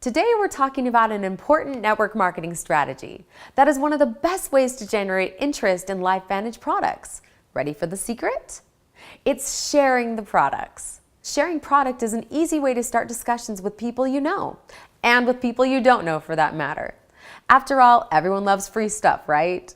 Today we're talking about an important network marketing strategy that is one of the best ways to generate interest in LifeVantage products. Ready for the secret? It's sharing the products. Sharing product is an easy way to start discussions with people you know, and with people you don't know for that matter. After all, everyone loves free stuff, right?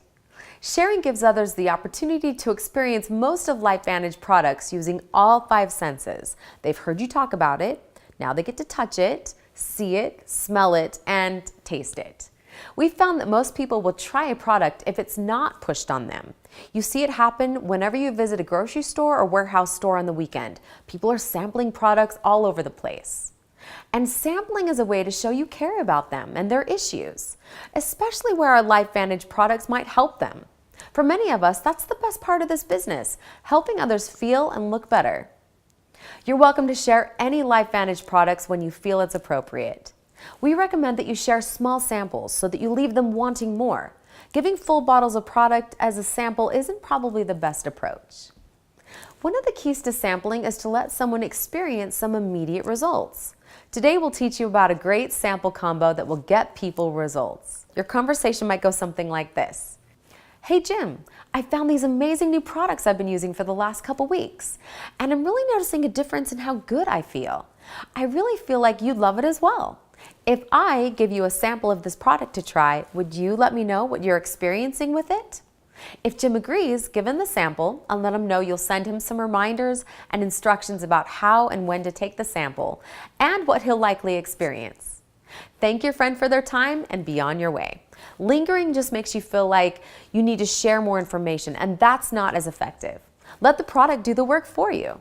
Sharing gives others the opportunity to experience most of LifeVantage products using all 5 senses. They've heard you talk about it, now they get to touch it, see it, smell it, and taste it. We've found that most people will try a product if it's not pushed on them. You see it happen whenever you visit a grocery store or warehouse store on the weekend. People are sampling products all over the place. And sampling is a way to show you care about them and their issues, especially where our LifeVantage products might help them. For many of us, that's the best part of this business, helping others feel and look better. You're welcome to share any LifeVantage products when you feel it's appropriate. We recommend that you share small samples so that you leave them wanting more. Giving full bottles of product as a sample isn't probably the best approach. One of the keys to sampling is to let someone experience some immediate results. Today we'll teach you about a great sample combo that will get people results. Your conversation might go something like this. Hey Jim, I found these amazing new products I've been using for the last couple weeks, and I'm really noticing a difference in how good I feel. I really feel like you'd love it as well. If I give you a sample of this product to try, would you let me know what you're experiencing with it? If Jim agrees, give him the sample and let him know you'll send him some reminders and instructions about how and when to take the sample and what he'll likely experience. Thank your friend for their time and be on your way. Lingering just makes you feel like you need to share more information, and that's not as effective. Let the product do the work for you.